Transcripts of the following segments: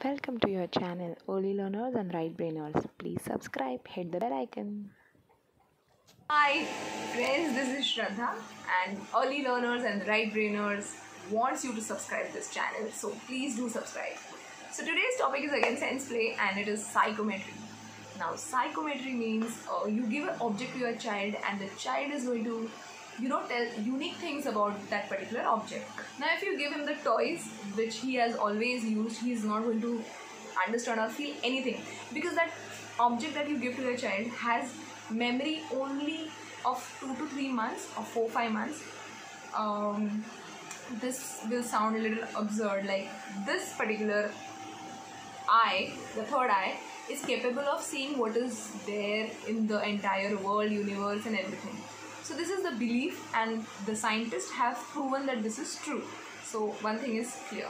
Welcome to your channel, Early Learners and Right Brainers. Please subscribe, hit the bell icon. Hi friends, this is Shraddha and Early Learners and Right Brainers wants you to subscribe this channel, so please do subscribe. So today's topic is again sense play and it is psychometry. Now psychometry means you give an object to your child and the child is going to tell unique things about that particular object. Now if you give him the toys which he has always used, he is not going to understand or feel anything, because that object that you give to your child has memory only of 2 to 3 months or 4-5 months. This will sound a little absurd, like this particular eye, the third eye, is capable of seeing what is there in the entire world, universe and everything. So this is the belief and the scientists have proven that this is true. So one thing is clear.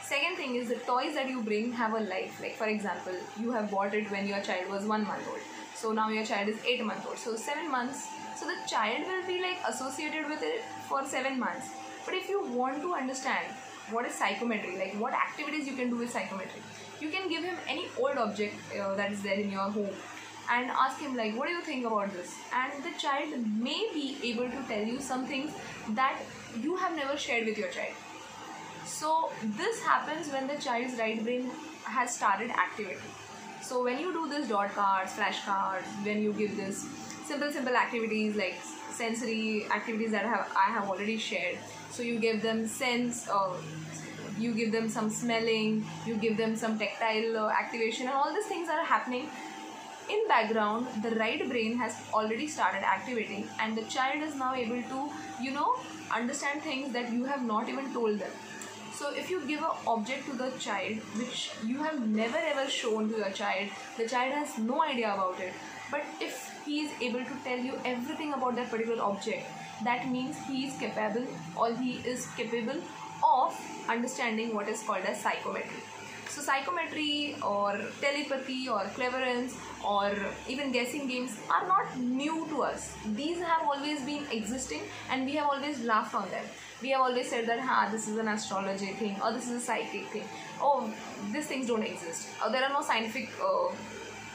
Second thing is the toys that you bring have a life. Like for example, you have bought it when your child was 1 month old. So now your child is 8 months old. So 7 months. So the child will be like associated with it for 7 months. But if you want to understand what is psychometry, like what activities you can do with psychometry, you can give him any old object that is there in your home and ask him like, what do you think about this? And the child may be able to tell you some things that you have never shared with your child. So this happens when the child's right brain has started activity. So when you do this dot cards, flashcards, when you give this simple activities like sensory activities that I have already shared. So you give them sense, you give them some smelling, you give them some tactile activation, and all these things are happening. In background, the right brain has already started activating and the child is now able to, understand things that you have not even told them. So if you give an object to the child which you have never ever shown to your child, the child has no idea about it. But if he is able to tell you everything about that particular object, that means he is capable of understanding what is called as psychometry. So psychometry or telepathy or cleverance or even guessing games are not new to us. These have always been existing and we have always laughed on them. We have always said that this is an astrology thing or this is a psychic thing. Oh, these things don't exist. There are no scientific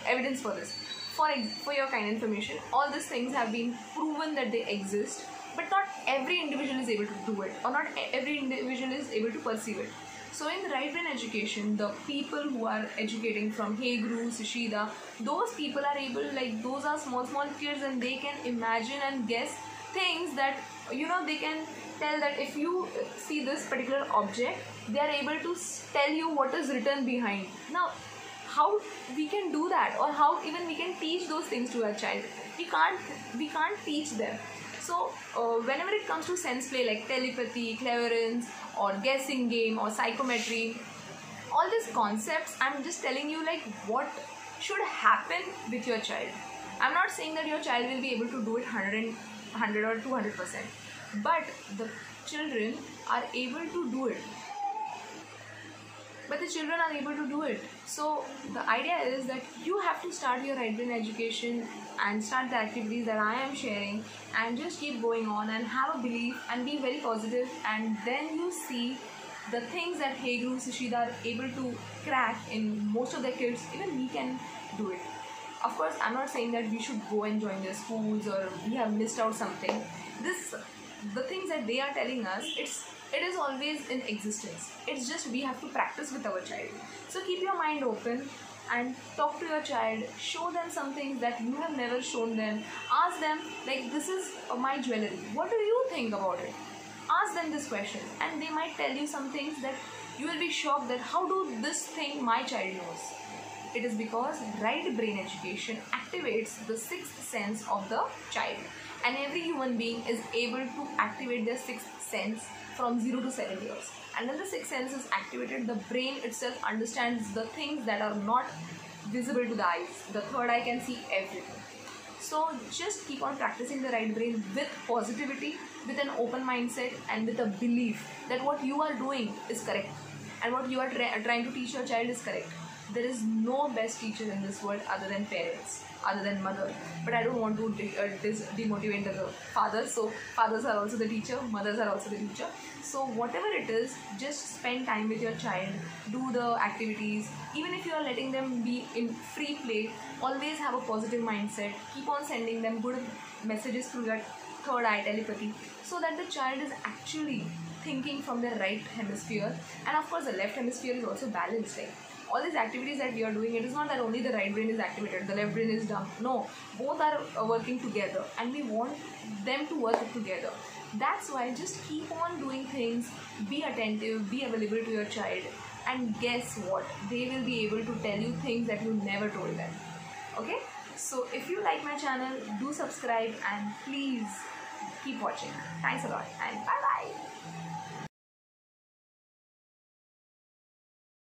evidence for this. For your kind information, all these things have been proven that they exist, but not every individual is able to do it or not every individual is able to perceive it. So in the right brain education, the people who are educating from Hey Guru, Sushida, those people are able, like those are small kids and they can imagine and guess things that, they can tell that if you see this particular object, they are able to tell you what is written behind. Now, how we can do that, or how even we can teach those things to a child? We can't teach them. So whenever it comes to sense play like telepathy, cleverance or guessing game or psychometry, all these concepts, I'm just telling you like what should happen with your child. I'm not saying that your child will be able to do it 100 or 200%, but the children are able to do it. So the idea is that you have to start your right brain education and start the activities that I am sharing and just keep going on and have a belief and be very positive, and then you see the things that Hey Guru, Sushida are able to crack in most of the kids. Even we can do it. Of course, I'm not saying that we should go and join their schools or we have missed out something. The things that they are telling us, it is always in existence. It's just we have to practice with our child. So keep your mind open and talk to your child. Show them some things that you have never shown them. Ask them like, this is my jewelry. What do you think about it? Ask them this question and they might tell you some things that you will be shocked that how do this thing my child knows. It is because right brain education activates the sixth sense of the child, and every human being is able to activate their sixth sense from 0 to 7 years. And when the sixth sense is activated, the brain itself understands the things that are not visible to the eyes. The third eye can see everything. So just keep on practicing the right brain with positivity, with an open mindset and with a belief that what you are doing is correct and what you are trying to teach your child is correct. there is no best teacher in this world other than parents, other than mother. But I don't want to demotivate the fathers. So fathers are also the teacher, mothers are also the teacher. So whatever it is, just spend time with your child, do the activities. Even if you are letting them be in free play, always have a positive mindset. Keep on sending them good messages through your third eye telepathy, so that the child is actually thinking from their right hemisphere. And of course the left hemisphere is also balanced. Like all these activities that we are doing, it is not that only the right brain is activated, the left brain is dumb. No, both are working together, and we want them to work together. That's why just keep on doing things, be attentive, be available to your child, and guess what, they will be able to tell you things that you never told them. Okay, so if you like my channel, do subscribe and please keep watching. Thanks a lot and bye bye.